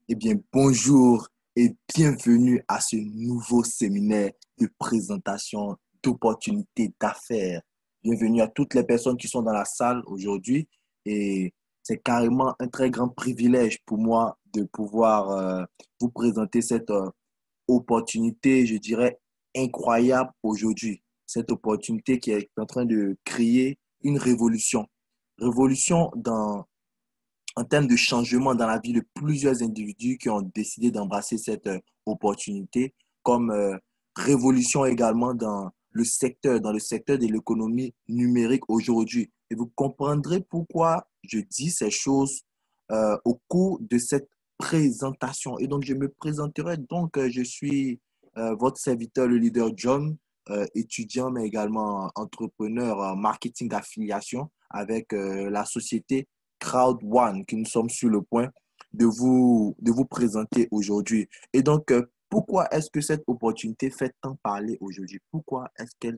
Eh bien, bonjour et bienvenue à ce nouveau séminaire de présentation d'opportunités d'affaires. Bienvenue à toutes les personnes qui sont dans la salle aujourd'hui et c'est carrément un très grand privilège pour moi de pouvoir vous présenter cette opportunité, je dirais, incroyable aujourd'hui. Cette opportunité qui est en train de créer une révolution. Révolution en termes de changement dans la vie de plusieurs individus qui ont décidé d'embrasser cette opportunité, comme révolution également dans le secteur de l'économie numérique aujourd'hui. Et vous comprendrez pourquoi je dis ces choses au cours de cette présentation. Et donc, je me présenterai. Donc, je suis votre serviteur, le leader John, étudiant, mais également entrepreneur en marketing affiliation avec la société Crowd One que nous sommes sur le point de vous présenter aujourd'hui. Et donc, pourquoi est-ce que cette opportunité fait tant parler aujourd'hui? Pourquoi elle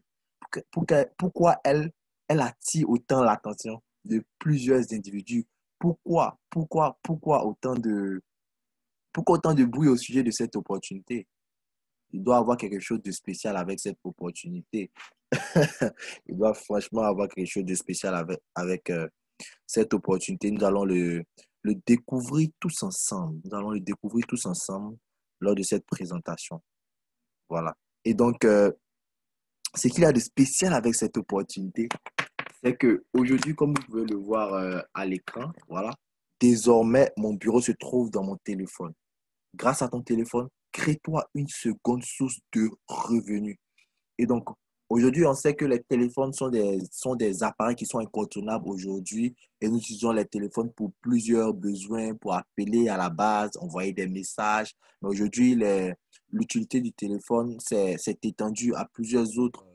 attire autant l'attention de plusieurs individus? Pourquoi autant de bruit au sujet de cette opportunité? Il doit avoir quelque chose de spécial avec cette opportunité. Il doit franchement avoir quelque chose de spécial avec cette opportunité. Nous allons le découvrir tous ensemble. Nous allons le découvrir tous ensemble lors de cette présentation. Voilà. Et donc, ce qu'il y a de spécial avec cette opportunité, c'est que aujourd'hui, comme vous pouvez le voir à l'écran, voilà, désormais, mon bureau se trouve dans mon téléphone. Grâce à ton téléphone, crée-toi une seconde source de revenus. Et donc, aujourd'hui, on sait que les téléphones sont des appareils qui sont incontournables aujourd'hui et nous utilisons les téléphones pour plusieurs besoins, pour appeler à la base, envoyer des messages. Mais aujourd'hui, l'utilité du téléphone s'est étendue à plusieurs autres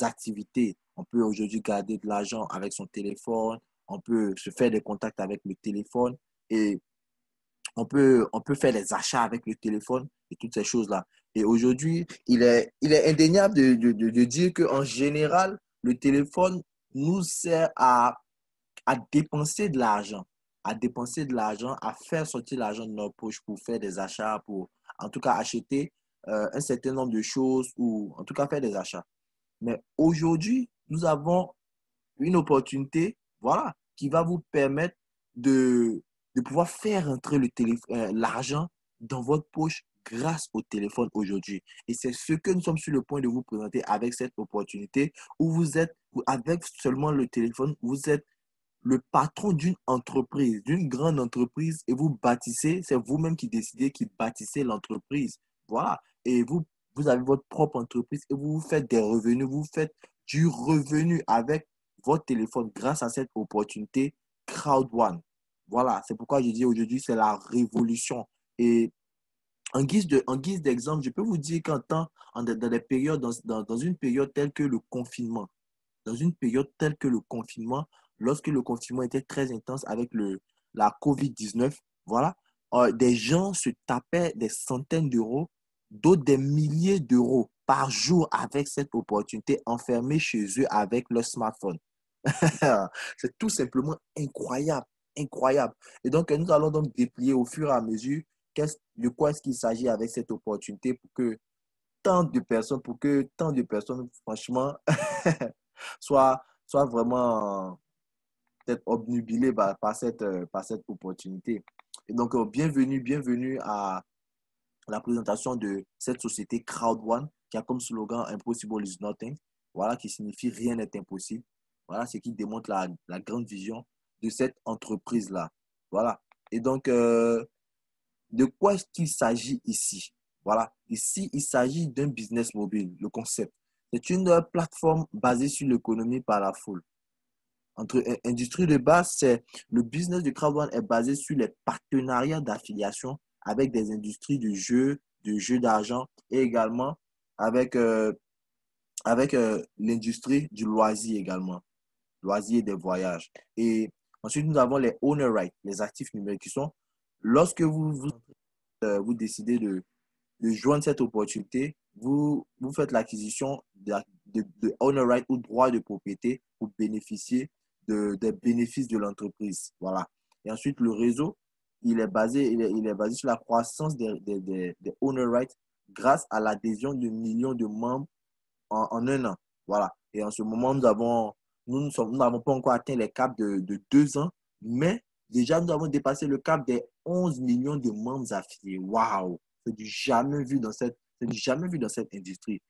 activités. On peut aujourd'hui garder de l'argent avec son téléphone, on peut se faire des contacts avec le téléphone et on peut faire des achats avec le téléphone et toutes ces choses-là. Et aujourd'hui, il est indéniable de dire qu'en général, le téléphone nous sert à dépenser de l'argent, à faire sortir l'argent de notre poche pour faire des achats, pour en tout cas acheter un certain nombre de choses ou en tout cas faire des achats. Mais aujourd'hui, nous avons une opportunité, voilà, qui va vous permettre de pouvoir faire entrer l'argent dans votre poche grâce au téléphone aujourd'hui. Et c'est ce que nous sommes sur le point de vous présenter avec cette opportunité où vous êtes, avec seulement le téléphone, vous êtes le patron d'une entreprise, d'une grande entreprise, et vous bâtissez, c'est vous-même qui décidez, qui bâtissez l'entreprise. Voilà. Et vous avez votre propre entreprise et vous vous faites des revenus, vous faites du revenu avec votre téléphone grâce à cette opportunité Crowd One. Voilà, c'est pourquoi je dis aujourd'hui, c'est la révolution. Et en guise d'exemple, je peux vous dire dans des périodes, dans une période telle que le confinement, dans une période telle que le confinement, lorsque le confinement était très intense avec la COVID-19, voilà, des gens se tapaient des centaines d'euros, d'autres des milliers d'euros par jour avec cette opportunité enfermés chez eux avec leur smartphone. C'est tout simplement incroyable, incroyable. Et donc, nous allons donc déplier au fur et à mesure de quoi est-ce qu'il s'agit avec cette opportunité pour que tant de personnes, franchement, soient vraiment peut-être obnubilées par cette opportunité. Et donc, bienvenue à la présentation de cette société Crowd One qui a comme slogan Impossible is nothing. Voilà, qui signifie rien n'est impossible. Voilà, ce qui démontre la grande vision de cette entreprise-là. Voilà. Et donc, de quoi est-ce qu'il s'agit ici? Voilà. Ici, il s'agit d'un business mobile, le concept. C'est une plateforme basée sur l'économie par la foule. Entre industrie de base, c'est le business de Crowd est basé sur les partenariats d'affiliation avec des industries de jeux d'argent et également avec, l'industrie du loisir également, loisir et des voyages. Et ensuite, nous avons les owner rights, les actifs numériques qui sont lorsque vous décidez de joindre cette opportunité, vous faites l'acquisition de owner right ou droit de propriété pour bénéficier des bénéfices de l'entreprise. Voilà. Et ensuite, le réseau, il est basé sur la croissance des owner rights grâce à l'adhésion de millions de membres en un an. Voilà. Et en ce moment, nous n'avons pas encore atteint les caps de 2 ans, mais déjà, nous avons dépassé le cap des 11 millions de membres affiliés. Waouh! C'est du jamais vu dans cette industrie.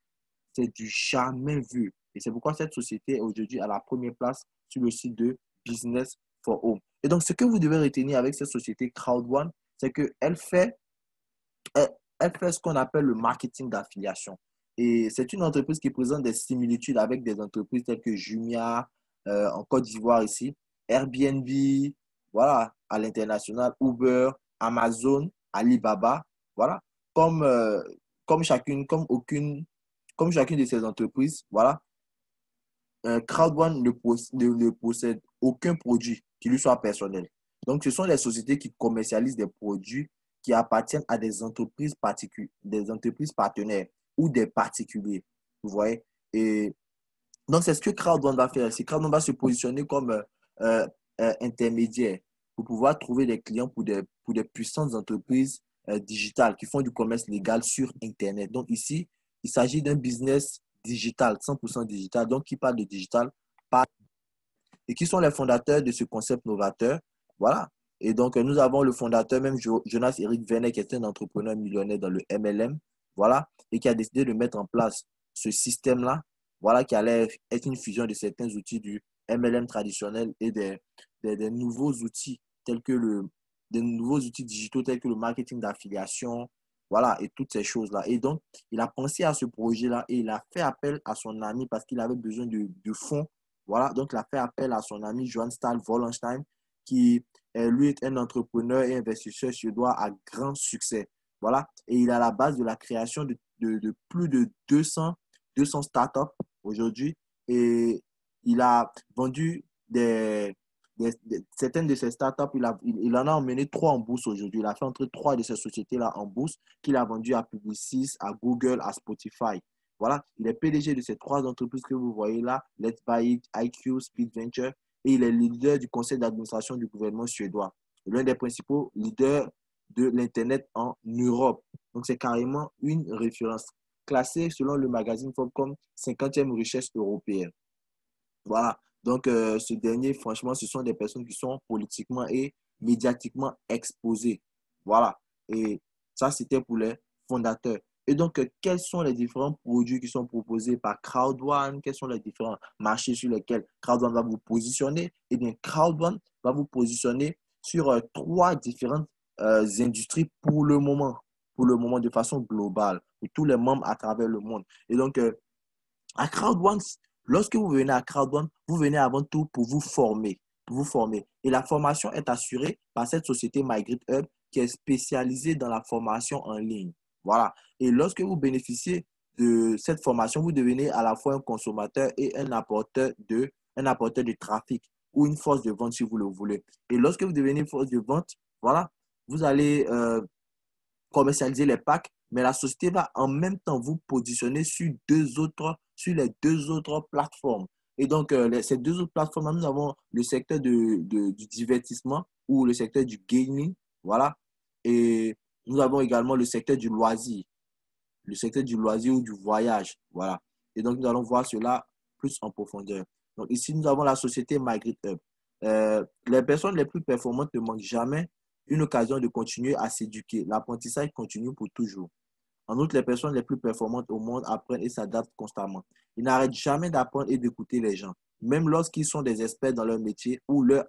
C'est du jamais vu. Et c'est pourquoi cette société est aujourd'hui à la première place sur le site de Business for Home. Et donc, ce que vous devez retenir avec cette société CrowdOne, c'est elle, elle fait ce qu'on appelle le marketing d'affiliation. Et c'est une entreprise qui présente des similitudes avec des entreprises telles que Jumia, en Côte d'Ivoire ici, Airbnb, voilà, à l'international, Uber, Amazon, Alibaba, voilà. Comme, euh, comme chacune de ces entreprises, voilà, CrowdOne ne possède aucun produit qui lui soit personnel. Donc, ce sont les sociétés qui commercialisent des produits qui appartiennent à des entreprises partenaires ou des particuliers. Vous voyez? Et donc, c'est ce que CrowdOne va faire. Si CrowdOne va se positionner comme euh, intermédiaire pour pouvoir trouver des clients pour des puissantes entreprises digitales qui font du commerce légal sur Internet. Donc, ici, il s'agit d'un business digital, 100% digital. Donc, qui parle de digital, et qui sont les fondateurs de ce concept novateur. Voilà. Et donc, nous avons le fondateur, même Jonas Eric Werner, qui est un entrepreneur millionnaire dans le MLM, voilà, et qui a décidé de mettre en place ce système-là, voilà, qui allait être une fusion de certains outils du MLM traditionnel et des nouveaux outils des nouveaux outils digitaux tels que le marketing d'affiliation, voilà, et toutes ces choses-là. Et donc, il a pensé à ce projet-là et il a fait appel à son ami parce qu'il avait besoin de fonds. Voilà, donc il a fait appel à son ami Johan Stahl Wallenstein, qui lui est un entrepreneur et investisseur suédois à grand succès. Voilà, et il est à la base de la création de plus de 200 startups aujourd'hui. Et il a vendu certaines de ces startups, il en a emmené 3 en bourse aujourd'hui. Il a fait entrer 3 de ces sociétés-là en bourse qu'il a vendues à Publicis, à Google, à Spotify. Voilà, il est PDG de ces 3 entreprises que vous voyez là, Let's Buy It, IQ, Speed Venture, et il est leader du conseil d'administration du gouvernement suédois. L'un des principaux leaders de l'Internet en Europe. Donc, c'est carrément une référence classée selon le magazine Forbes comme 50e richesse européenne. Voilà. Donc, ce dernier, franchement, ce sont des personnes qui sont politiquement et médiatiquement exposées. Voilà. Et ça, c'était pour les fondateurs. Et donc, quels sont les différents produits qui sont proposés par CrowdOne? Quels sont les différents marchés sur lesquels CrowdOne va vous positionner? Eh bien, CrowdOne va vous positionner sur 3 différentes industries pour le moment, de façon globale, pour tous les membres à travers le monde. Et donc, à CrowdOne, lorsque vous venez à CrowdOne, vous venez avant tout pour vous former. Pour vous former. Et la formation est assurée par cette société Migrate Hub qui est spécialisée dans la formation en ligne. Voilà. Et lorsque vous bénéficiez de cette formation, vous devenez à la fois un consommateur et un apporteur de trafic ou une force de vente si vous le voulez. Et lorsque vous devenez une force de vente, voilà, vous allez commercialiser les packs, mais la société va en même temps vous positionner sur les 2 autres plateformes. Et donc, ces 2 autres plateformes, nous avons le secteur du divertissement ou le secteur du gaming, voilà. Et nous avons également le secteur du loisir ou du voyage, voilà. Et donc, nous allons voir cela plus en profondeur. Donc, ici, nous avons la société Migrate Hub. Les personnes les plus performantes ne manquent jamais une occasion de continuer à s'éduquer. L'apprentissage continue pour toujours. En outre, les personnes les plus performantes au monde apprennent et s'adaptent constamment. Ils n'arrêtent jamais d'apprendre et d'écouter les gens, même lorsqu'ils sont des experts dans leur métier ou leur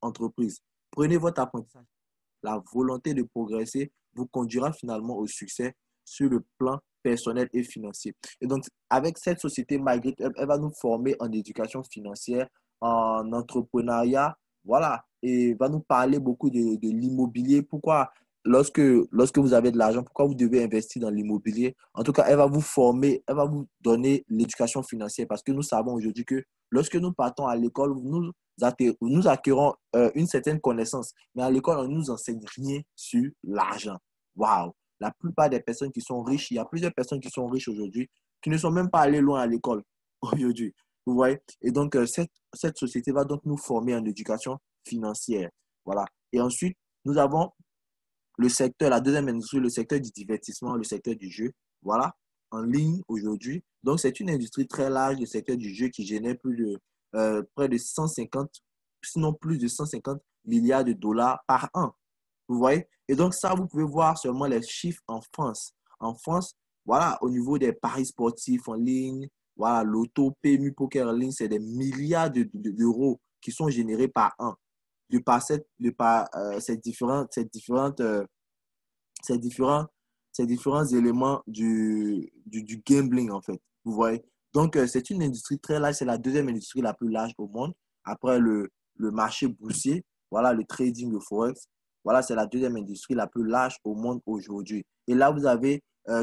entreprise. Prenez votre apprentissage. La volonté de progresser vous conduira finalement au succès sur le plan personnel et financier. Et donc, avec cette société Migrate, elle va nous former en éducation financière, en entrepreneuriat, voilà, et va nous parler beaucoup de l'immobilier. Pourquoi, lorsque vous avez de l'argent, pourquoi vous devez investir dans l'immobilier? En tout cas, elle va vous former, elle va vous donner l'éducation financière parce que nous savons aujourd'hui que lorsque nous partons à l'école, nous acquérons une certaine connaissance. Mais à l'école, on ne nous enseigne rien sur l'argent. Waouh! La plupart des personnes qui sont riches, il y a plusieurs personnes qui sont riches aujourd'hui, qui ne sont même pas allées loin à l'école aujourd'hui. Vous voyez? Et donc, cette société va donc nous former en éducation financière. Voilà. Et ensuite, nous avons le secteur, la deuxième industrie, le secteur du divertissement, le secteur du jeu, voilà, en ligne aujourd'hui. Donc, c'est une industrie très large, le secteur du jeu qui génère près de 150, sinon plus de 150 milliards de dollars par an. Vous voyez? Et donc, ça, vous pouvez voir seulement les chiffres en France. En France, voilà, au niveau des paris sportifs en ligne, voilà, l'auto, PMU, poker en ligne, c'est des milliards d'euros qui sont générés par an de par, ces différents, ces différents éléments du gambling, en fait. Vous voyez? Donc, c'est une industrie très large. C'est la deuxième industrie la plus large au monde, après le marché boursier, voilà, le trading, le forex. Voilà, c'est la deuxième industrie la plus large au monde aujourd'hui. Et là, vous avez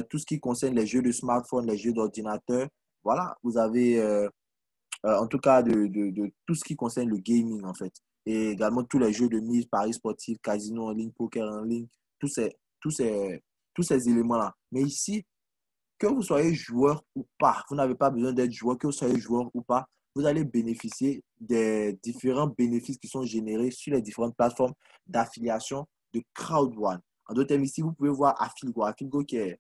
tout ce qui concerne les jeux de smartphone, les jeux d'ordinateur. Voilà, vous avez en tout cas de tout ce qui concerne le gaming, en fait. Et également tous les jeux de mise, paris sportifs, casino en ligne, poker en ligne, tous ces, tous ces, tous ces éléments-là. Mais ici, que vous soyez joueur ou pas, vous n'avez pas besoin d'être joueur, que vous soyez joueur ou pas, vous allez bénéficier des différents bénéfices qui sont générés sur les différentes plateformes d'affiliation de Crowd One. En d'autres termes, ici, vous pouvez voir Affiligo. Affiligo qui est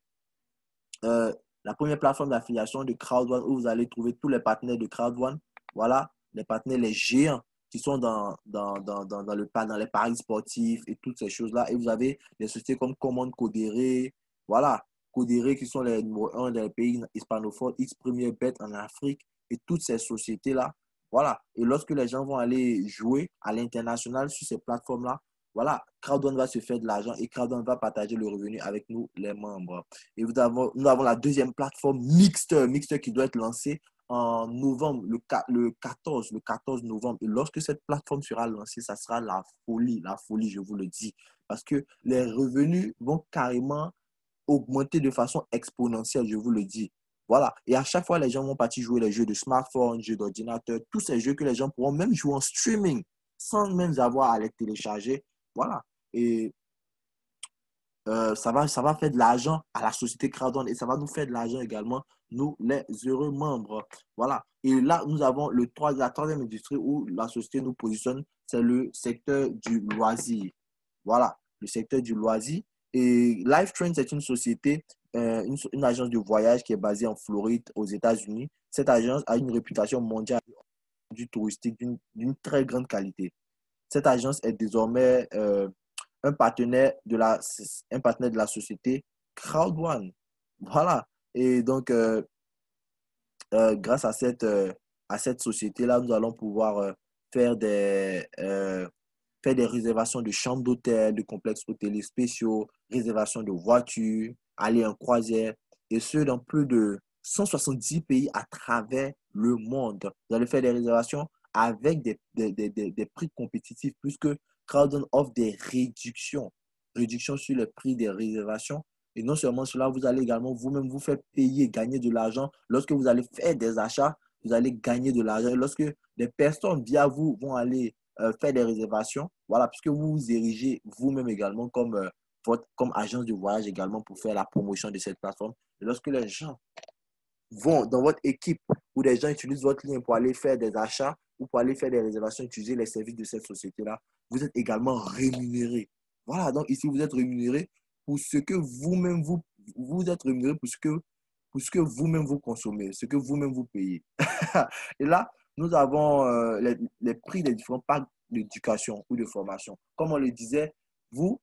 la première plateforme d'affiliation de Crowd1 où vous allez trouver tous les partenaires de Crowd1. Voilà, les partenaires, les géants qui sont dans les paris sportifs et toutes ces choses-là. Et vous avez des sociétés comme Command Codere, voilà, Codere qui sont les numéro 1 des pays hispanophones, X Premier Bet en Afrique et toutes ces sociétés-là. Voilà. Et lorsque les gens vont aller jouer à l'international sur ces plateformes-là, voilà, Crowd1 va se faire de l'argent et Crowd1 va partager le revenu avec nous, les membres. Et nous avons la deuxième plateforme Mixter qui doit être lancée en novembre, le 14 novembre. Et lorsque cette plateforme sera lancée, ça sera la folie, je vous le dis. Parce que les revenus vont carrément augmenter de façon exponentielle, je vous le dis. Voilà. Et à chaque fois, les gens vont partir jouer les jeux de smartphone, jeux d'ordinateur, tous ces jeux que les gens pourront même jouer en streaming sans même avoir à les télécharger. Voilà. Et ça va faire de l'argent à la société Crowdon et ça va nous faire de l'argent également, nous, les heureux membres. Voilà. Et là, nous avons la troisième industrie où la société nous positionne, c'est le secteur du loisir. Voilà, le secteur du loisir. Et LifeTrain, c'est une société, une agence de voyage qui est basée en Floride, aux États-Unis. Cette agence a une réputation mondiale du touristique d'une très grande qualité. Cette agence est désormais un partenaire de la société Crowd1. Voilà. Et donc, grâce à cette société-là, nous allons pouvoir faire des réservations de chambres d'hôtel, de complexes hôteliers spéciaux, réservations de voitures, aller en croisière, et ce, dans plus de 170 pays à travers le monde. Vous allez faire des réservations avec des prix compétitifs, puisque Crowdon offre des réductions sur le prix des réservations. Et non seulement cela, vous allez également vous-même vous faire payer, gagner de l'argent. Lorsque vous allez faire des achats, vous allez gagner de l'argent. Et lorsque des personnes via vous vont aller faire des réservations, voilà, puisque vous vous érigez vous-même également comme agence de voyage également pour faire la promotion de cette plateforme. Et lorsque les gens vont dans votre équipe ou des gens utilisent votre lien pour aller faire des achats ou pour aller faire des réservations, utiliser les services de cette société-là, vous êtes également rémunéré. Voilà, donc ici, vous êtes rémunéré pour ce que vous-même vous êtes rémunéré pour ce que vous-même vous consommez, ce que vous-même vous payez. Et là, nous avons les prix des différents packs d'éducation ou de formation. Comme on le disait, vous,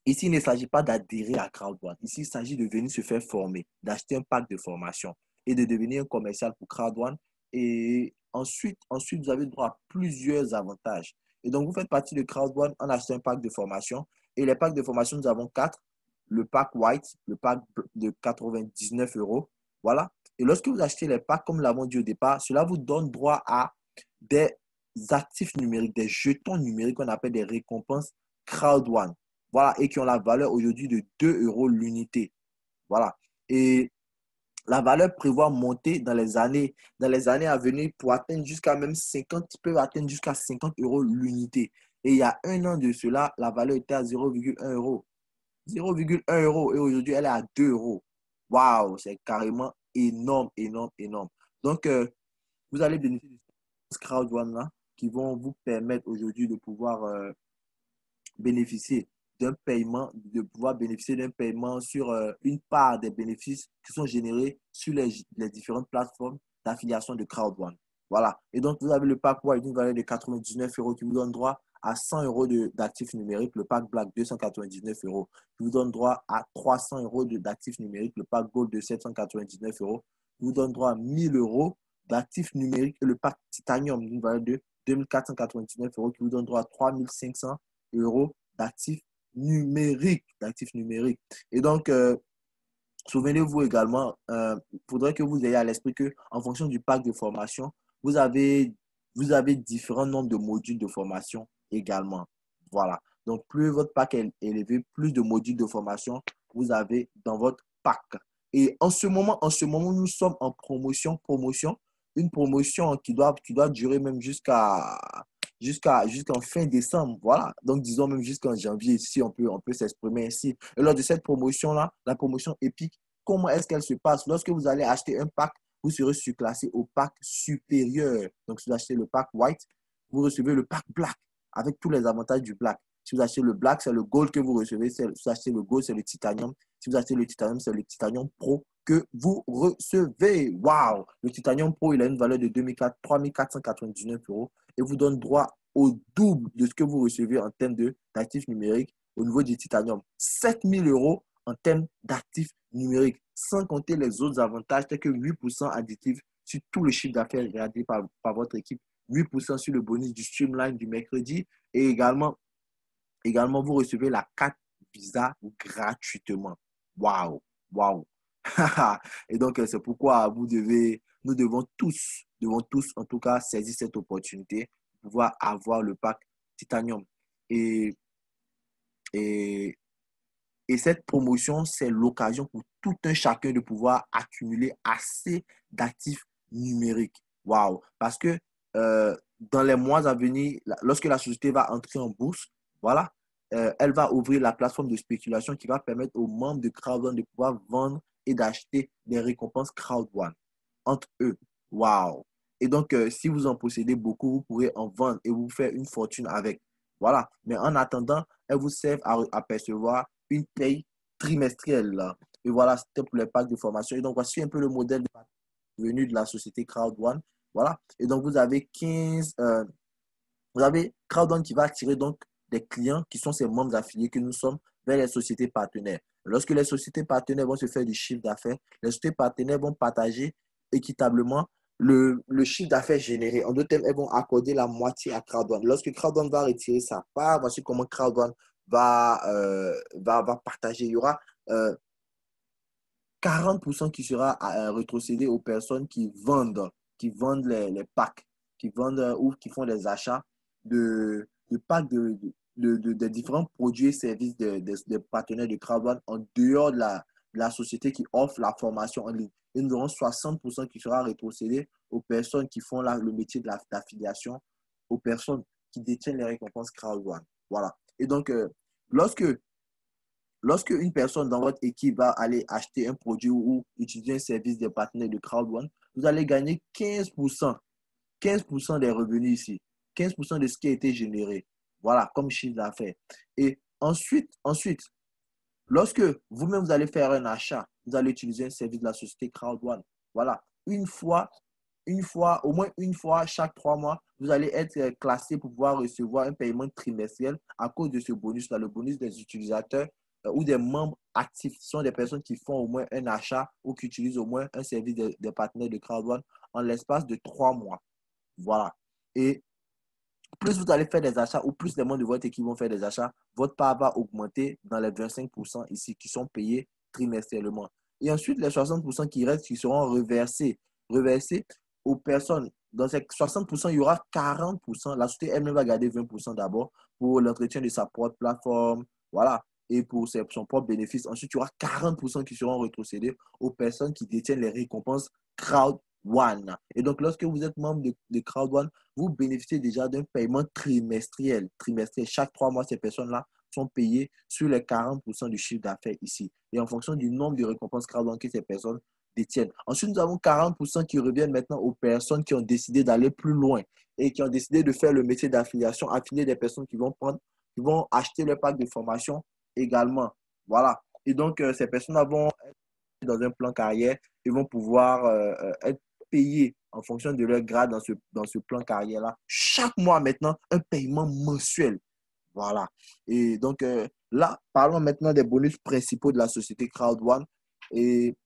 ici, il ne s'agit pas d'adhérer à Crowd1. Ici, il s'agit de venir se faire former, d'acheter un pack de formation et de devenir un commercial pour Crowd1. Et ensuite, vous avez droit à plusieurs avantages. Et donc, vous faites partie de Crowd1 en achetant un pack de formation. Et les packs de formation, nous avons quatre. Le pack white, le pack de 99 euros. Voilà. Et lorsque vous achetez les packs, comme nous l'avons dit au départ, cela vous donne droit à des actifs numériques, des jetons numériques qu'on appelle des récompenses Crowd1. Voilà, et qui ont la valeur aujourd'hui de 2 euros l'unité. Voilà. Et la valeur prévoit monter dans les années à venir pour atteindre jusqu'à même 50, peuvent atteindre jusqu'à 50 euros l'unité. Et il y a un an de cela, la valeur était à 0,1 euros. 0,1 euros et aujourd'hui, elle est à 2 euros. Waouh, c'est carrément énorme, énorme, énorme. Donc, vous allez bénéficier de ce crowd one là qui vont vous permettre aujourd'hui de pouvoir bénéficier d'un paiement, de pouvoir bénéficier d'un paiement sur une part des bénéfices qui sont générés sur les différentes plateformes d'affiliation de Crowd1. Voilà. Et donc, vous avez le pack White d'une valeur de 99 euros qui vous donne droit à 100 euros d'actifs numériques. Le pack Black, 299 euros, qui vous donne droit à 300 euros d'actifs numériques. Le pack Gold de 799 euros, qui vous donne droit à 1000 euros d'actifs numériques. Et le pack Titanium d'une valeur de 2499 euros, qui vous donne droit à 3500 euros d'actifs numériques. Et donc, souvenez-vous également, il faudrait que vous ayez à l'esprit qu'en fonction du pack de formation, vous avez, vous avez différents nombres de modules de formation également. Voilà. Donc, plus votre pack est élevé, plus de modules de formation vous avez dans votre pack. Et en ce moment, nous sommes en promotion, une promotion qui doit durer même jusqu'en fin décembre. Voilà. Donc, disons même jusqu'en janvier, si on peut s'exprimer ainsi. Et lors de cette promotion-là, la promotion épique, comment est-ce qu'elle se passe? Lorsque vous allez acheter un pack, vous serez surclassé au pack supérieur. Donc, si vous achetez le pack white, vous recevez le pack black avec tous les avantages du black. Si vous achetez le black, c'est le gold que vous recevez. Si vous achetez le gold, c'est le titanium. Si vous achetez le titanium, c'est le titanium pro que vous recevez. Waouh! Le titanium pro, il a une valeur de 3499 euros et vous donne droit au double de ce que vous recevez en termes d'actifs numériques au niveau du titanium. 7000 euros en termes d'actifs numériques, sans compter les autres avantages tels que 8% additifs sur tout le chiffre d'affaires réalisé par votre équipe, 8% sur le bonus du streamline du mercredi et également, vous recevez la carte Visa gratuitement. Waouh, waouh. Et donc, c'est pourquoi nous devons tous, en tout cas, saisir cette opportunité pour pouvoir avoir le pack Titanium. Et, et, et cette promotion, c'est l'occasion pour tout un chacun de pouvoir accumuler assez d'actifs numériques. Waouh! Parce que dans les mois à venir, lorsque la société va entrer en bourse, voilà, elle va ouvrir la plateforme de spéculation qui va permettre aux membres de Crowd1 de pouvoir vendre et d'acheter des récompenses Crowd1 entre eux. Waouh! Et donc, si vous en possédez beaucoup, vous pourrez en vendre et vous faire une fortune avec. Voilà. Mais en attendant, elles vous servent à percevoir une paye trimestrielle. Et voilà, c'était pour les packs de formation. Et donc, voici un peu le modèle venu de la société Crowd1. Voilà. Et donc, vous avez vous avez Crowd1 qui va attirer donc des clients qui sont ces membres affiliés que nous sommes vers les sociétés partenaires. Lorsque les sociétés partenaires vont se faire du chiffre d'affaires, les sociétés partenaires vont partager équitablement le chiffre d'affaires généré. En d'autres termes, elles vont accorder la moitié à Crowd1. Lorsque Crowd1 va retirer sa part, voici comment Crowd1 va partager. Il y aura 40% qui sera rétrocédé aux personnes qui vendent les packs, qui vendent ou qui font des achats de packs de différents produits et services des partenaires de Crowd1 en dehors de la société qui offre la formation en ligne. Et nous aurons 60% qui sera rétrocédé aux personnes qui font le métier de d'affiliation, aux personnes qui détiennent les récompenses Crowd1. Voilà. Et donc, lorsque une personne dans votre équipe va aller acheter un produit ou utiliser un service des partenaires de Crowd1, vous allez gagner 15%. 15% des revenus ici. 15% de ce qui a été généré. Voilà, comme chiffre d'affaires. Et ensuite, lorsque vous-même vous allez faire un achat, vous allez utiliser un service de la société Crowd1. Voilà, au moins une fois chaque 3 mois, vous allez être classé pour pouvoir recevoir un paiement trimestriel à cause de ce bonus-là, le bonus des utilisateurs ou des membres actifs. Ce sont des personnes qui font au moins un achat ou qui utilisent au moins un service des partenaires de Crowd1 en l'espace de 3 mois. Voilà. Et plus vous allez faire des achats ou plus les membres de votre équipe vont faire des achats, votre part va augmenter dans les 25% ici qui sont payés trimestriellement. Et ensuite, les 60% qui restent, qui seront reversés aux personnes. Dans ces 60%, il y aura 40%. La société elle-même va garder 20% d'abord pour l'entretien de sa propre plateforme. Voilà. Et pour son propre bénéfice. Ensuite, il y aura 40% qui seront rétrocédés aux personnes qui détiennent les récompenses Crowd1. Et donc, lorsque vous êtes membre de Crowd1, vous bénéficiez déjà d'un paiement trimestriel. Chaque 3 mois, ces personnes-là sont payées sur les 40% du chiffre d'affaires ici. Et en fonction du nombre de récompenses Crowd1 que ces personnes détiennent. Ensuite, nous avons 40% qui reviennent maintenant aux personnes qui ont décidé d'aller plus loin et qui ont décidé de faire le métier d'affiliation, affilier des personnes qui vont prendre qui vont acheter le pack de formation également. Voilà. Et donc, ces personnes vont être dans un plan carrière et vont pouvoir être payées en fonction de leur grade dans ce plan carrière-là. Chaque mois maintenant, un paiement mensuel. Voilà. Et donc, là, parlons maintenant des bonus principaux de la société CrowdOne. Et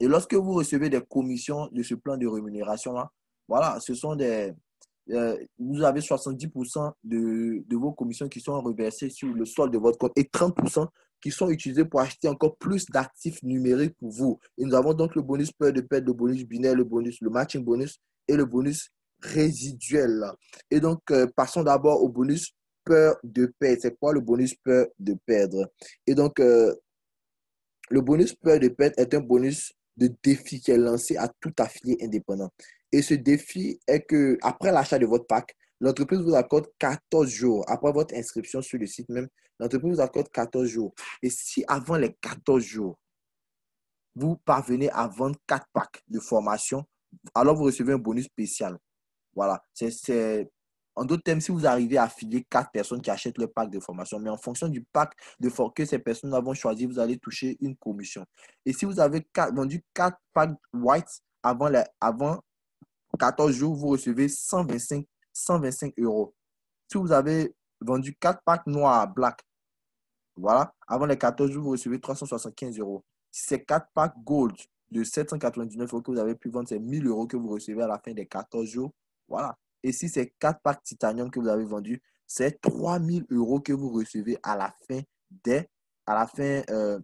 et lorsque vous recevez des commissions de ce plan de rémunération-là, voilà, ce sont vous avez 70% de vos commissions qui sont reversées sur le solde de votre compte et 30% qui sont utilisés pour acheter encore plus d'actifs numériques pour vous. Et nous avons donc le bonus peur de perte, le bonus binaire, le matching bonus et le bonus résiduel. Et donc, passons d'abord au bonus peur de perdre. C'est quoi le bonus peur de perdre? Et donc, le bonus peur de perdre est un bonus de défi qui est lancé à tout affilié indépendant. Et ce défi est que, après l'achat de votre pack, l'entreprise vous accorde 14 jours. Après votre inscription sur le site même, l'entreprise vous accorde 14 jours. Et si avant les 14 jours, vous parvenez à vendre 4 packs de formation, alors vous recevez un bonus spécial. Voilà. En d'autres termes, si vous arrivez à affilier 4 personnes qui achètent le pack de formation, mais en fonction du pack que ces personnes vont choisir, vous allez toucher une commission. Et si vous avez vendu 4 packs white avant 14 jours, vous recevez 125 euros. Si vous avez vendu 4 packs noirs black, voilà, avant les 14 jours, vous recevez 375 euros. Si c'est 4 packs gold de 799 euros que vous avez pu vendre, c'est 1000 euros que vous recevez à la fin des 14 jours. Voilà. Et si c'est 4 packs titanium que vous avez vendus, c'est 3000 euros que vous recevez à la fin à la fin, euh,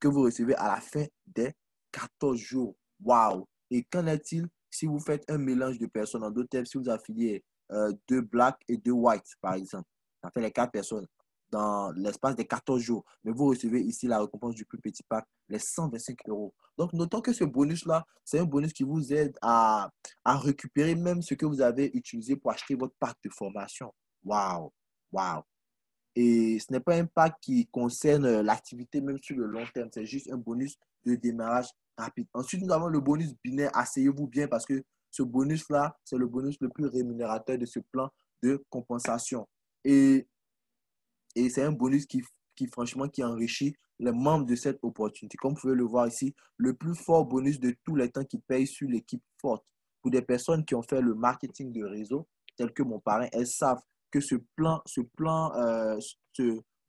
que vous recevez à la fin des 14 jours. Waouh! Et qu'en est-il si vous faites un mélange de personnes? En d'autres termes, si vous affiliez 2 black et 2 white, par exemple, ça fait les 4 personnes dans l'espace des 14 jours. Mais vous recevez ici la récompense du plus petit pack, les 125 euros. Donc, notons que ce bonus-là, c'est un bonus qui vous aide à récupérer même ce que vous avez utilisé pour acheter votre pack de formation. Waouh! Waouh! Et ce n'est pas un pack qui concerne l'activité même sur le long terme. C'est juste un bonus de démarrage rapide. Ensuite, nous avons le bonus binaire. Asseyez-vous bien parce que ce bonus-là, c'est le bonus le plus rémunérateur de ce plan de compensation. Et, et c'est un bonus franchement, qui enrichit les membres de cette opportunité. Comme vous pouvez le voir ici, le plus fort bonus de tous les temps qui paye sur l'équipe forte. Pour des personnes qui ont fait le marketing de réseau, tel que mon parrain, elles savent que ce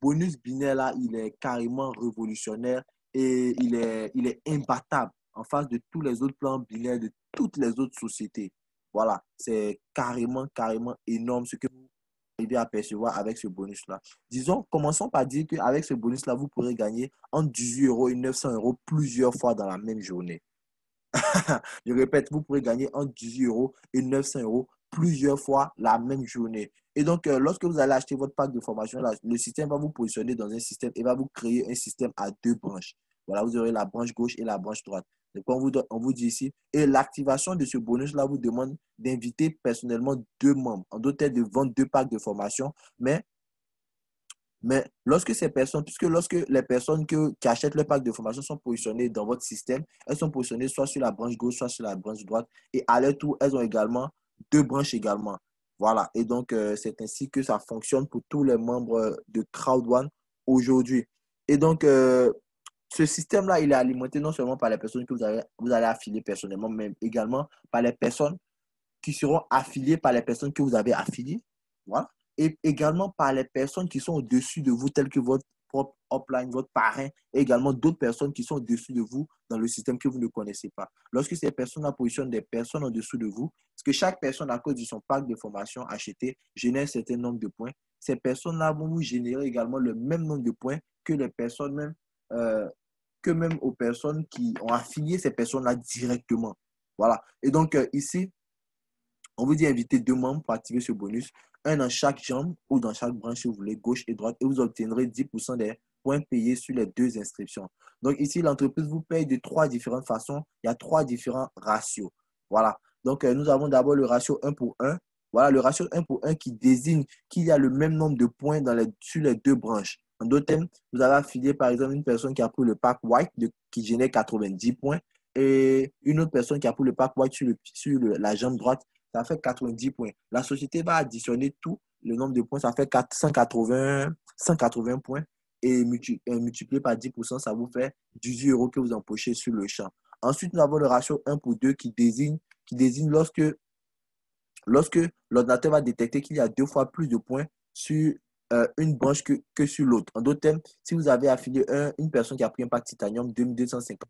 bonus binaire-là, il est carrément révolutionnaire et il est imbattable en face de tous les autres plans binaires de toutes les autres sociétés. Voilà, c'est carrément énorme ce que vous arriver à percevoir avec ce bonus-là. Disons, commençons par dire qu'avec ce bonus-là, vous pourrez gagner entre 18 euros et 900 euros plusieurs fois dans la même journée. Je répète, vous pourrez gagner entre 18 euros et 900 euros plusieurs fois la même journée. Et donc, lorsque vous allez acheter votre pack de formation, là, le système va vous positionner dans un système et va vous créer un système à 2 branches. Voilà, vous aurez la branche gauche et la branche droite. Donc, on vous dit ici, et l'activation de ce bonus-là vous demande d'inviter personnellement 2 membres. En d'autres termes, de vendre 2 packs de formation, mais lorsque ces personnes, puisque lorsque les personnes qui achètent le pack de formation sont positionnées dans votre système, elles sont positionnées soit sur la branche gauche, soit sur la branche droite. Et à leur tour, elles ont également 2 branches également. Voilà. Et donc, c'est ainsi que ça fonctionne pour tous les membres de CrowdOne aujourd'hui. Et donc, ce système-là, il est alimenté non seulement par les personnes que vous allez affilier personnellement, mais également par les personnes qui seront affiliées par les personnes que vous avez affiliées. Voilà. Et également par les personnes qui sont au-dessus de vous, telles que votre propre upline, votre parrain, et également d'autres personnes qui sont au-dessus de vous dans le système que vous ne connaissez pas. Lorsque ces personnes-là positionnent des personnes en-dessous de vous, parce que chaque personne, à cause de son pack de formation acheté, génère un certain nombre de points, ces personnes-là vont vous générer également le même nombre de points que les personnes même, que même aux personnes qui ont affilié ces personnes-là directement. Voilà. Et donc, ici, on vous dit inviter 2 membres pour activer ce bonus, un dans chaque jambe ou dans chaque branche si vous voulez, gauche et droite, et vous obtiendrez 10% des points payés sur les 2 inscriptions. Donc ici, l'entreprise vous paye de 3 différentes façons. Il y a 3 différents ratios. Voilà. Donc nous avons d'abord le ratio 1 pour 1. Voilà, le ratio 1 pour 1 qui désigne qu'il y a le même nombre de points sur les 2 branches. En d'autres termes, vous avez affilié par exemple une personne qui a pris le pack white qui génère 90 points et une autre personne qui a pris le pack white sur la jambe droite, ça fait 90 points. La société va additionner tout le nombre de points, ça fait 180 points. Et multiplié par 10%, ça vous fait 18 euros que vous empochez sur le champ. Ensuite, nous avons le ratio 1 pour 2 qui désigne lorsque l'ordinateur va détecter qu'il y a 2 fois plus de points sur une branche que sur l'autre. En d'autres termes, si vous avez affilié une personne qui a pris un pack titanium 2250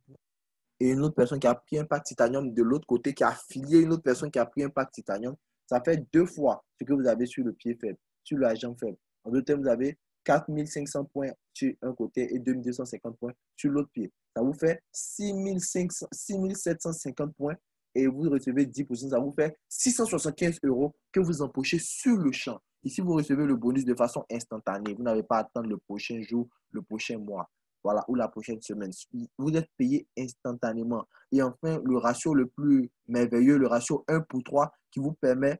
et une autre personne qui a pris un pack titanium de l'autre côté, qui a affilié une autre personne qui a pris un pack titanium, ça fait 2 fois ce que vous avez sur le pied faible, sur la jambe faible. En d'autres termes, vous avez 4500 points sur un côté et 2250 points sur l'autre pied. Ça vous fait 6750 points et vous recevez 10%. Ça vous fait 675 euros que vous empochez sur le champ. Ici, vous recevez le bonus de façon instantanée. Vous n'avez pas à attendre le prochain jour, le prochain mois, voilà, ou la prochaine semaine. Vous êtes payé instantanément. Et enfin, le ratio le plus merveilleux, le ratio 1 pour 3, qui vous permet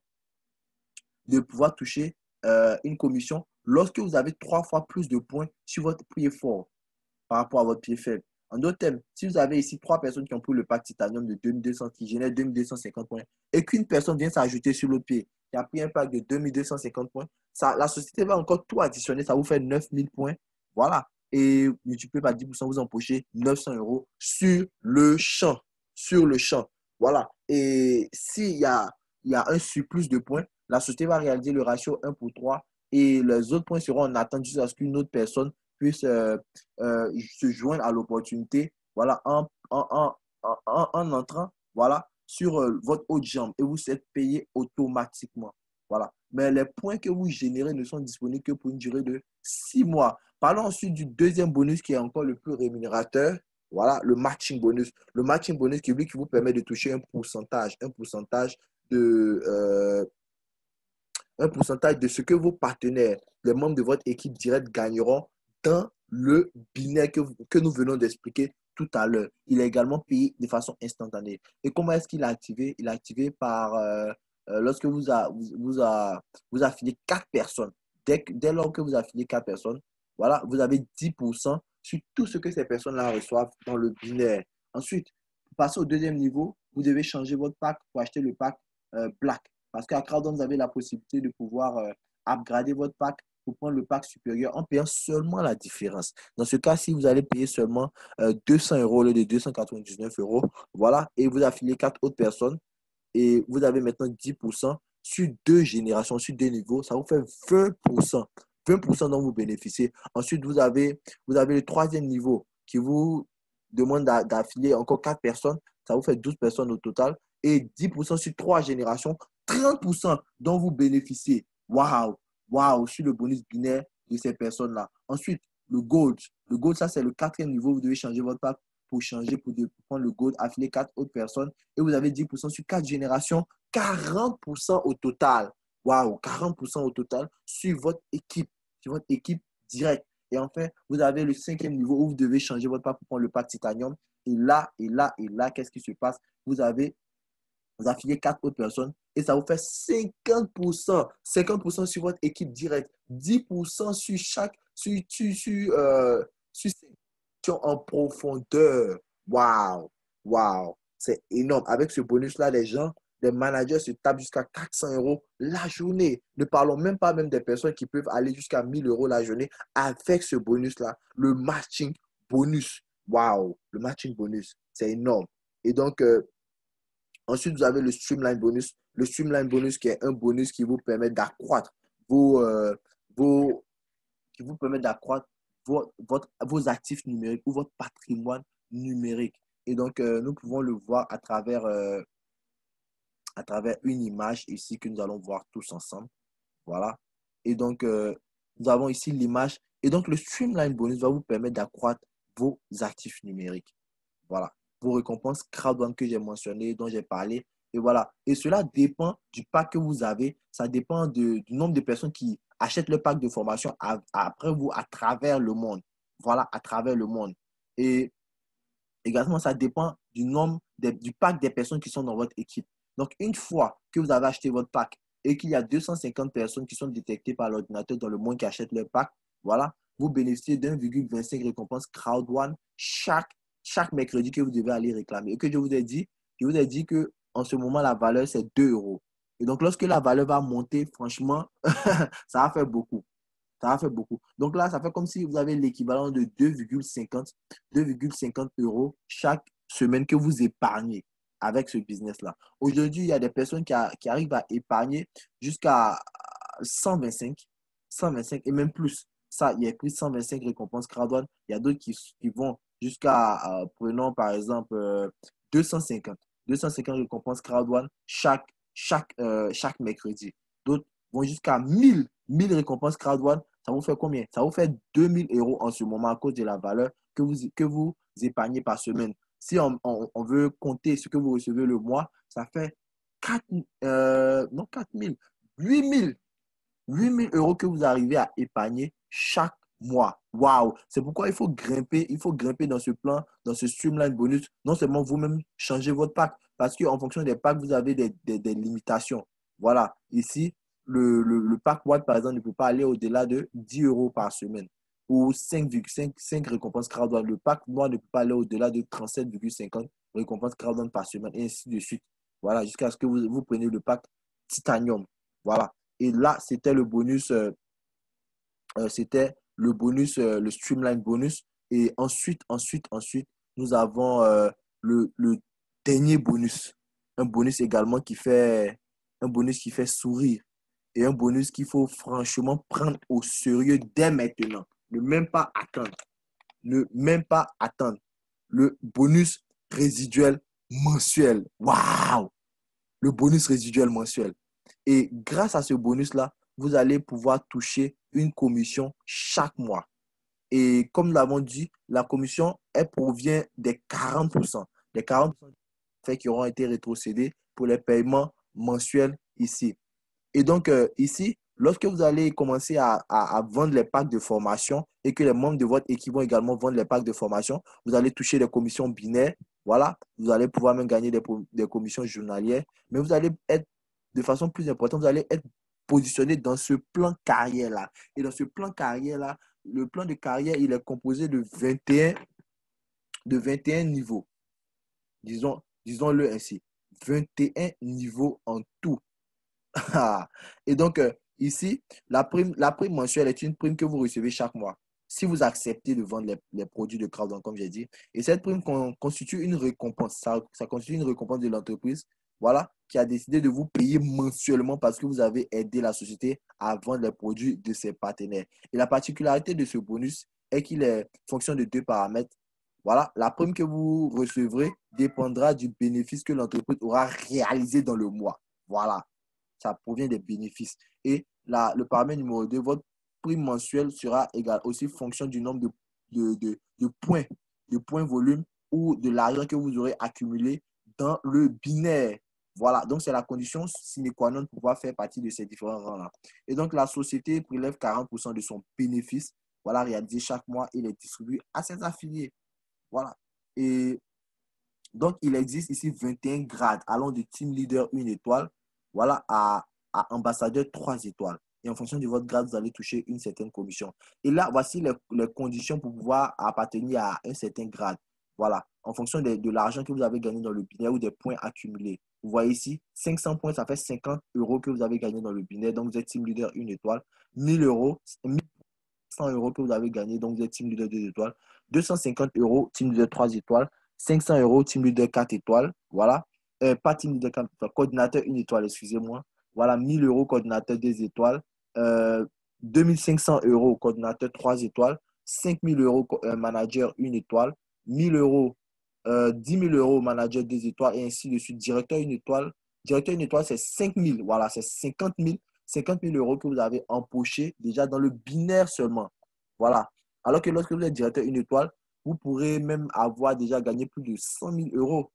de pouvoir toucher une commission lorsque vous avez 3 fois plus de points sur votre pied fort par rapport à votre pied faible. En d'autres termes, si vous avez ici 3 personnes qui ont pris le pack titanium de 2200 qui génère 2250 points et qu'une personne vient s'ajouter sur l'autre pied qui a pris un pack de 2250 points, la société va encore tout additionner, ça vous fait 9000 points. Voilà. Et multiplié par 10%, vous empochez 900 euros sur le champ. Sur le champ. Voilà. Et s'il y a un surplus de points, la société va réaliser le ratio 1 pour 3 et les autres points seront en attente jusqu'à ce qu'une autre personne puisse se joindre à l'opportunité, voilà, en entrant, voilà, sur votre haute jambe et vous êtes payé automatiquement. Voilà. Mais les points que vous générez ne sont disponibles que pour une durée de 6 mois. Parlons ensuite du deuxième bonus qui est encore le plus rémunérateur. Voilà, le matching bonus. Le matching bonus qui vous permet de toucher de, euh, un pourcentage de ce que vos partenaires, les membres de votre équipe directe gagneront dans le binaire que nous venons d'expliquer tout à l'heure. Il est également payé de façon instantanée. Et comment est-ce qu'il est activé? Il est activé par lorsque vous affiliez 4 personnes. Dès lors que vous affiliez 4 personnes, voilà, vous avez 10% sur tout ce que ces personnes-là reçoivent dans le binaire. Ensuite, pour passer au deuxième niveau, vous devez changer votre pack pour acheter le pack Black. Parce qu'à Crowdon, vous avez la possibilité de pouvoir upgrader votre pack pour prendre le pack supérieur en payant seulement la différence. Dans ce cas, si vous allez payer seulement 200 euros au lieu de 299 euros, voilà, et vous affiliez 4 autres personnes et vous avez maintenant 10% sur 2 générations, sur 2 niveaux, ça vous fait 20%. 20% dont vous bénéficiez. Ensuite, vous avez le troisième niveau qui vous demande d'affilier encore 4 personnes. Ça vous fait 12 personnes au total. Et 10% sur 3 générations, 30% dont vous bénéficiez. Waouh! Waouh! Sur le bonus binaire de ces personnes-là. Ensuite, le gold. Le gold, ça, c'est le quatrième niveau. Vous devez changer votre pack pour prendre le gold, affilier 4 autres personnes. Et vous avez 10% sur 4 générations, 40% au total. Waouh! 40% au total sur votre équipe directe. Et enfin, vous avez le cinquième niveau où vous devez changer votre pack pour prendre le pack titanium. Et là, qu'est-ce qui se passe? Vous affiliez 4 autres personnes et ça vous fait 50%. 50% sur votre équipe directe. 10% sur sur en profondeur. Waouh! Waouh! C'est énorme. Avec ce bonus-là, les managers se tapent jusqu'à 400 euros la journée. Ne parlons même pas même des personnes qui peuvent aller jusqu'à 1000 euros la journée avec ce bonus-là. Le matching bonus. Waouh! Le matching bonus. C'est énorme. Et donc, ensuite, vous avez le Streamline bonus. Le Streamline bonus qui est un bonus qui vous permet d'accroître vos, euh, vos, qui vous permet d'accroître vos actifs numériques ou votre patrimoine numérique. Et donc, nous pouvons le voir à travers une image ici que nous allons voir tous ensemble. Voilà. Et donc, nous avons ici l'image. Et donc, le Streamline bonus va vous permettre d'accroître vos actifs numériques. Voilà. Vos récompenses crowdfunding que j'ai mentionné, dont j'ai parlé. Et voilà. Et cela dépend du pack que vous avez. Ça dépend du nombre de personnes qui achètent le pack de formation après vous à travers le monde. Voilà, à travers le monde. Et également, ça dépend du pack des personnes qui sont dans votre équipe. Donc, une fois que vous avez acheté votre pack et qu'il y a 250 personnes qui sont détectées par l'ordinateur dans le monde qui achètent leur pack, voilà, vous bénéficiez d'1,25 récompense Crowd One chaque mercredi que vous devez aller réclamer. Et que je vous ai dit qu'en ce moment, la valeur, c'est 2 euros. Et donc, lorsque la valeur va monter, franchement, ça va faire beaucoup. Ça va faire beaucoup. Donc là, ça fait comme si vous avez l'équivalent de 2,50 euros chaque semaine que vous épargnez avec ce business-là. Aujourd'hui, il y a des personnes qui arrivent à épargner jusqu'à 125, 125 et même plus. Ça, il y a plus de 125 récompenses graduales. Il y a d'autres qui vont jusqu'à, prenons par exemple, 250. 250 récompenses graduales chaque mercredi. D'autres vont jusqu'à 1000 récompenses graduales. Ça vous fait combien? Ça vous fait 2 000 € en ce moment à cause de la valeur que vous épargnez par semaine. Si on veut compter ce que vous recevez le mois, ça fait 4, non 4000, 8000 8 000 € que vous arrivez à épargner chaque mois. Waouh! C'est pourquoi il faut grimper dans ce plan, dans ce streamline bonus. Non seulement vous-même changer votre pack, parce qu'en fonction des packs, vous avez des limitations. Voilà. Ici, le pack Watt, par exemple, ne peut pas aller au-delà de 10 € par semaine ou 5 récompenses graduales. Le pack noir ne peut pas aller au-delà de 37,50 récompenses graduales par semaine, et ainsi de suite. Voilà, jusqu'à ce que vous preniez le pack Titanium. Voilà. Et là, c'était le bonus, le streamline bonus. Et ensuite, nous avons le dernier bonus. Un bonus qui fait sourire. Et un bonus qu'il faut franchement prendre au sérieux dès maintenant. Ne même pas attendre. Ne même pas attendre. Le bonus résiduel mensuel. Waouh! Le bonus résiduel mensuel. Et grâce à ce bonus-là, vous allez pouvoir toucher une commission chaque mois. Et comme nous l'avons dit, la commission, elle provient des 40%. Des 40% qui auront été rétrocédés pour les paiements mensuels ici. Et donc, ici, lorsque vous allez commencer à vendre les packs de formation et que les membres de votre équipe vont également vendre les packs de formation, vous allez toucher des commissions binaires. Voilà, vous allez pouvoir même gagner des commissions journalières. Mais vous allez être, de façon plus importante, vous allez être positionné dans ce plan carrière-là. Et dans ce plan carrière-là, le plan de carrière, il est composé de 21 niveaux. Disons-le ainsi. 21 niveaux en tout. Et donc, ici, la prime mensuelle est une prime que vous recevez chaque mois si vous acceptez de vendre les produits de crowdfunding, comme j'ai dit. Et cette prime constitue une récompense. Ça constitue une récompense de l'entreprise, voilà, qui a décidé de vous payer mensuellement parce que vous avez aidé la société à vendre les produits de ses partenaires. Et la particularité de ce bonus est qu'il est fonction de deux paramètres. Voilà, la prime que vous recevrez dépendra du bénéfice que l'entreprise aura réalisé dans le mois. Voilà, ça provient des bénéfices. Et le paramètre numéro 2, votre prime mensuelle sera égal aussi fonction du nombre de points volume ou de l'argent que vous aurez accumulé dans le binaire. Voilà, donc c'est la condition sine qua non pour pouvoir faire partie de ces différents rangs-là. Et donc, la société prélève 40% de son bénéfice, voilà, réalisé chaque mois et les distribue à ses affiliés. Voilà. Et donc, il existe ici 21 grades, allant de team leader 1 étoile, voilà, à ambassadeur 3 étoiles. Et en fonction de votre grade, vous allez toucher une certaine commission. Et là, voici les conditions pour pouvoir appartenir à un certain grade. Voilà, en fonction de l'argent que vous avez gagné dans le binaire ou des points accumulés. Vous voyez ici, 500 points, ça fait 50 € que vous avez gagné dans le binaire. Donc, vous êtes team leader 1 étoile. 1000 €, 100 € que vous avez gagné, donc vous êtes team leader 2 étoiles. 250 €, team leader 3 étoiles. 500 €, team leader 4 étoiles. Voilà. Pas team leader 4 étoiles, coordinateur 1 étoile, excusez-moi. Voilà, 1000 € coordinateur 2 étoiles. 2500 € coordinateur 3 étoiles. 5000 € manager 1 étoile. 1000 €, 10 000 € manager 2 étoiles, et ainsi de suite. Directeur 1 étoile. Directeur 1 étoile, c'est 5000. Voilà, c'est 50 000 € que vous avez empoché déjà dans le binaire seulement. Voilà. Alors que lorsque vous êtes directeur 1 étoile, vous pourrez même avoir déjà gagné plus de 100 000 €.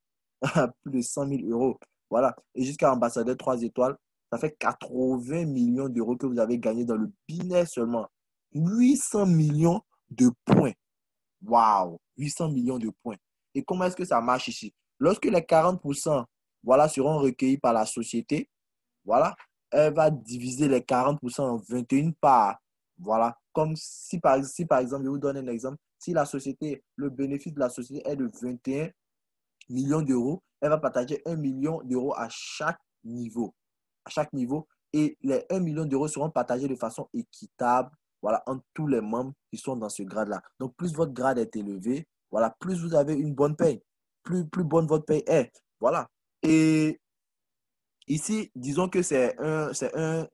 Plus de 100 000 €. Voilà. Et jusqu'à ambassadeur 3 étoiles, ça fait 80 millions d'euros que vous avez gagné dans le binaire seulement. 800 millions de points. Waouh! 800 millions de points. Et comment est-ce que ça marche ici? Lorsque les 40%, voilà, seront recueillis par la société, voilà, elle va diviser les 40% en 21 parts. Voilà, comme si par exemple, je vous donne un exemple, si la société, le bénéfice de la société est de 21 millions d'euros, elle va partager 1 million d'euros à chaque niveau. à chaque niveau. Et les 1 million d'euros seront partagés de façon équitable, voilà, entre tous les membres qui sont dans ce grade-là. Donc, plus votre grade est élevé, voilà, plus vous avez une bonne paye, plus bonne votre paye est. Voilà. Et ici, disons que c'est un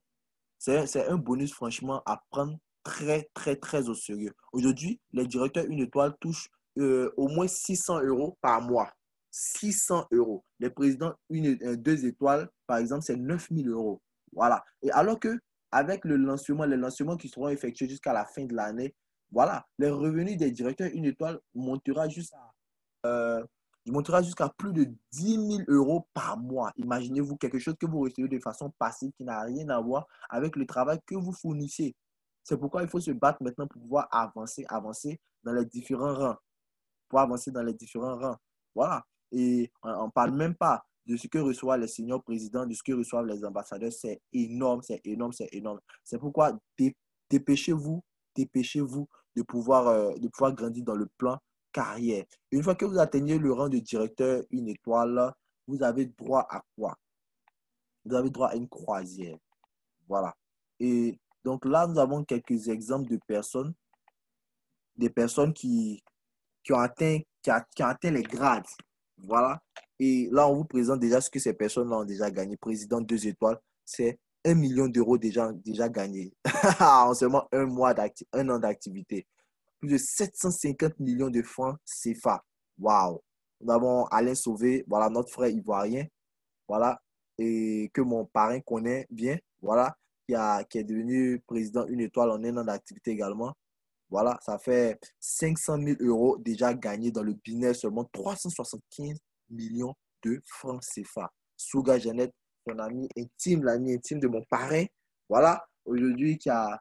bonus, franchement, à prendre très, très, très au sérieux. Aujourd'hui, les directeurs une étoile touchent au moins 600 euros par mois. 600 euros. Les présidents deux étoiles, par exemple, c'est 9000 euros. Voilà. Et alors que, avec les lancements qui seront effectués jusqu'à la fin de l'année, voilà, les revenus des directeurs une étoile montera jusqu'à plus de 10 000 euros par mois. Imaginez-vous quelque chose que vous recevez de façon passive qui n'a rien à voir avec le travail que vous fournissez. C'est pourquoi il faut se battre maintenant pour pouvoir avancer dans les différents rangs. Pour avancer dans les différents rangs. Voilà. Et on ne parle même pas de ce que reçoivent les seniors présidents, de ce que reçoivent les ambassadeurs. C'est énorme, c'est énorme, c'est énorme. C'est pourquoi dépêchez-vous, dépêchez-vous de pouvoir grandir dans le plan carrière. Une fois que vous atteignez le rang de directeur une étoile, vous avez droit à quoi? Vous avez droit à une croisière. Voilà. Et donc là, nous avons quelques exemples de personnes, des personnes qui ont atteint, qui ont atteint les grades. Voilà. Et là, on vous présente déjà ce que ces personnes-là ont déjà gagné. Président 2 étoiles, c'est 1 million d'euros déjà gagné en seulement un an d'activité. Plus de 750 millions de francs CFA. Waouh! Nous avons Alain Sauvé, voilà, notre frère ivoirien, voilà, et que mon parrain connaît bien, voilà, qui est devenu président une étoile en un an d'activité également. Voilà, ça fait 500 000 euros déjà gagnés dans le binaire, seulement 375 millions de francs CFA. Souga Jeannette, son ami intime, l'ami intime de mon parrain, voilà, aujourd'hui qui a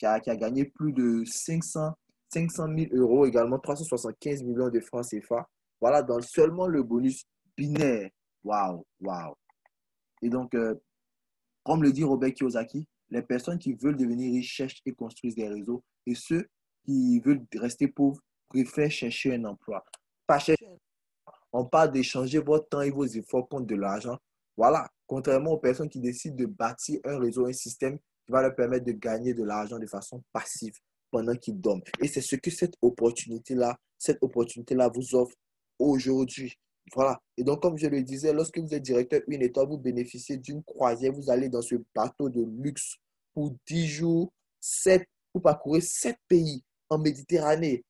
gagné plus de 500 000 euros, également 375 millions de francs CFA. Voilà, dans seulement le bonus binaire. Waouh, waouh. Et donc, comme le dit Robert Kiyosaki, les personnes qui veulent devenir riches cherchent et construisent des réseaux. Et ceux qui veulent rester pauvres préfèrent chercher un emploi. Pas chercher. On parle d'échanger votre temps et vos efforts contre de l'argent. Voilà. Contrairement aux personnes qui décident de bâtir un réseau, un système qui va leur permettre de gagner de l'argent de façon passive pendant qu'ils dorment. Et c'est ce que cette opportunité-là vous offre aujourd'hui. Voilà. Et donc, comme je le disais, lorsque vous êtes directeur une étoile, vous bénéficiez d'une croisière. Vous allez dans ce bateau de luxe pour 10 jours, pour parcourir 7 pays en Méditerranée.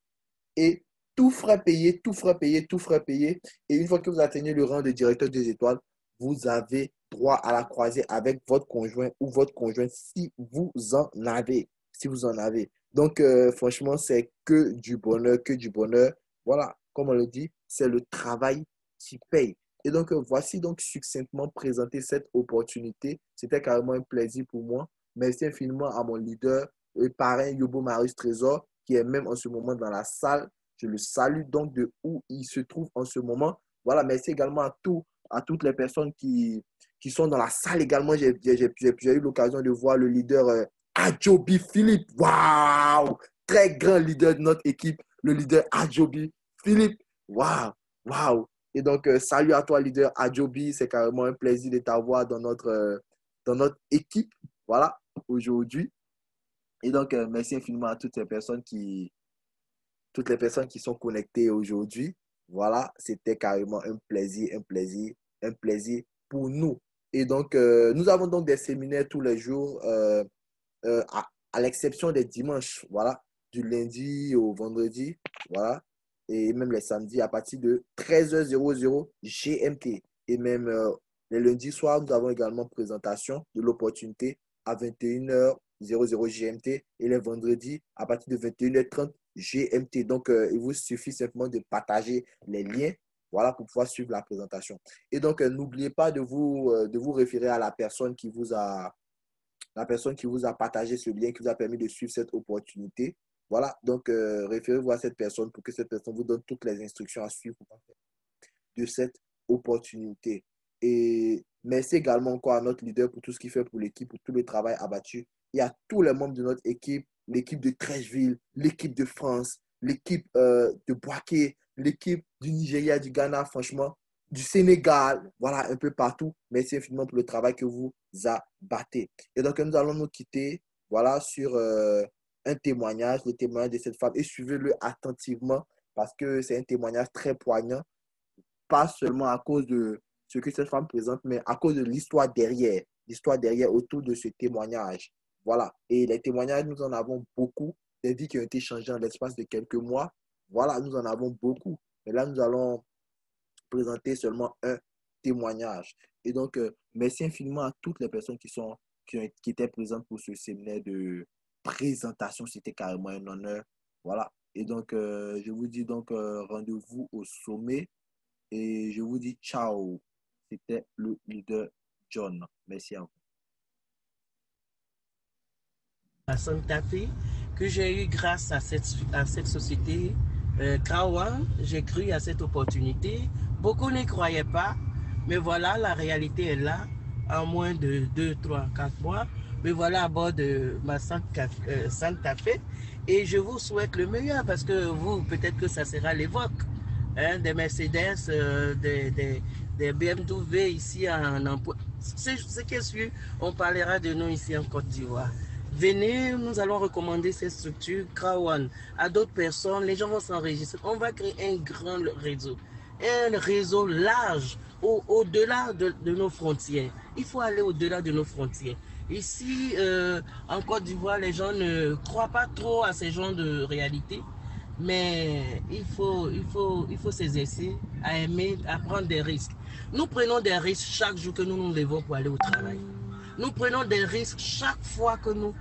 Et tout frais payé, tout frais payé, tout frais payé. Et une fois que vous atteignez le rang de directeur des étoiles, vous avez droit à la croisière avec votre conjoint ou votre conjointe si vous en avez. Si vous en avez. Donc, franchement, c'est que du bonheur, que du bonheur. Voilà, comme on le dit, c'est le travail qui paye. Et donc, voici donc succinctement présenté cette opportunité. C'était carrément un plaisir pour moi. Merci infiniment à mon leader et parrain Yobo Marius Trésor, qui est même en ce moment dans la salle. Je le salue donc de où il se trouve en ce moment. Voilà, merci également à toutes les personnes qui sont dans la salle également. J'ai eu l'occasion de voir le leader Adjobi Philippe. Waouh! Très grand leader de notre équipe, le leader Adjobi Philippe. Waouh! Waouh! Et donc, salut à toi, leader Adjobi. C'est carrément un plaisir de t'avoir dans notre équipe. Voilà, aujourd'hui. Et donc, merci infiniment à toutes les personnes qui sont connectées aujourd'hui. Voilà, c'était carrément un plaisir, un plaisir, un plaisir pour nous. Et donc, nous avons donc des séminaires tous les jours, à l'exception des dimanches, voilà, du lundi au vendredi, voilà, et même les samedis à partir de 13h00 GMT. Et même les lundis soirs, nous avons également présentation de l'opportunité à 21h00 GMT et les vendredis à partir de 21h30 GMT. Donc, il vous suffit simplement de partager les liens, voilà, pour pouvoir suivre la présentation. Et donc, n'oubliez pas de vous référer à la personne qui vous a partagé ce lien, qui vous a permis de suivre cette opportunité. Voilà, donc référez-vous à cette personne pour que cette personne vous donne toutes les instructions à suivre de cette opportunité. Et merci également encore à notre leader pour tout ce qu'il fait pour l'équipe, pour tout le travail abattu. Et à tous les membres de notre équipe, l'équipe de Trècheville, l'équipe de France, l'équipe de Boaké, l'équipe du Nigeria, du Ghana, franchement, du Sénégal, voilà, un peu partout. Merci infiniment pour le travail que vous abattez. Et donc, nous allons nous quitter, voilà, sur un témoignage, le témoignage de cette femme. Et suivez-le attentivement parce que c'est un témoignage très poignant, pas seulement à cause de ce que cette femme présente, mais à cause de l'histoire derrière autour de ce témoignage. Voilà. Et les témoignages, nous en avons beaucoup. Des vies qui ont été changées en l'espace de quelques mois. Voilà, nous en avons beaucoup. Mais là, nous allons présenter seulement un témoignage. Et donc, merci infiniment à toutes les personnes qui étaient présentes pour ce séminaire de présentation. C'était carrément un honneur. Voilà. Et donc, je vous dis donc rendez-vous au sommet et je vous dis ciao. C'était le leader John. Merci à vous. À Santa Fe, que j'ai eu grâce à cette société Krawan. J'ai cru à cette opportunité. Beaucoup n'y croyaient pas, mais voilà, la réalité est là. En moins de 2, 3, 4 mois, me voilà à bord de ma Santa Fe et je vous souhaite le meilleur parce que vous, peut-être que ça sera l'évoque. Hein, des Mercedes, des BMW ici en emploi. Ce qui est sûr, on parlera de nous ici en Côte d'Ivoire. Venez, nous allons recommander ces structures Krawan à d'autres personnes. Les gens vont s'enregistrer. On va créer un grand réseau. Un réseau large au-delà de nos frontières. Il faut aller au-delà de nos frontières. Ici, en Côte d'Ivoire, les gens ne croient pas trop à ces genres de réalités. Mais il faut s'exercer à aimer, à prendre des risques. Nous prenons des risques chaque jour que nous nous levons pour aller au travail. Nous prenons des risques chaque fois que nous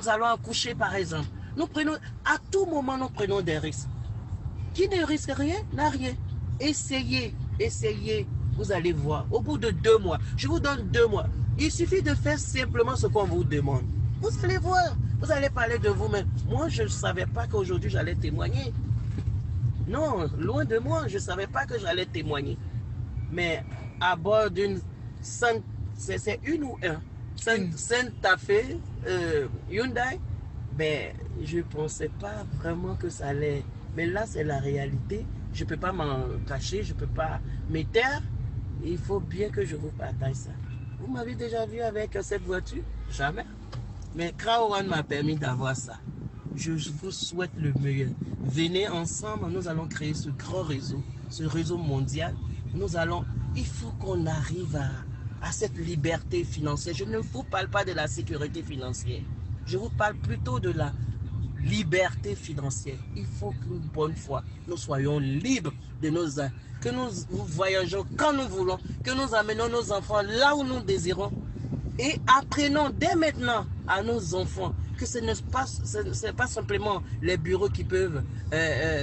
allons accoucher, par exemple. À tout moment, nous prenons des risques. Qui ne risque rien n'a rien. Essayez, vous allez voir. Au bout de 2 mois, je vous donne 2 mois. Il suffit de faire simplement ce qu'on vous demande. Vous allez voir, vous allez parler de vous-même. Moi, je ne savais pas qu'aujourd'hui j'allais témoigner. Non, loin de moi, je ne savais pas que j'allais témoigner. Mais à bord d'une c'est une ou un Santa Fe Hyundai, ben, je ne pensais pas vraiment que ça allait. Mais là, c'est la réalité. Je ne peux pas m'en cacher, je ne peux pas me taire. Il faut bien que je vous partage ça. Vous m'avez déjà vu avec cette voiture? Jamais. Mais Krawan m'a permis d'avoir ça. Je vous souhaite le meilleur. Venez ensemble, nous allons créer ce grand réseau, ce réseau mondial. Il faut qu'on arrive à cette liberté financière. Je ne vous parle pas de la sécurité financière. Je vous parle plutôt de la liberté financière. Il faut qu'une bonne fois, nous soyons libres de que nous voyageons quand nous voulons, que nous amenons nos enfants là où nous désirons. Et apprenons dès maintenant à nos enfants que ce n'est pas simplement les bureaux qui peuvent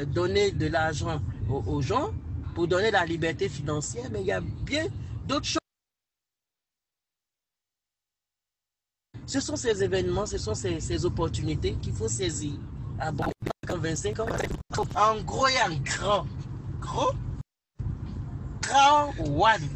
donner de l'argent aux gens pour donner la liberté financière, mais il y a bien d'autres choses. Ce sont ces événements, ce sont ces opportunités qu'il faut saisir. À bon, 25 ans, en gros et en grand. Gros, grand, one.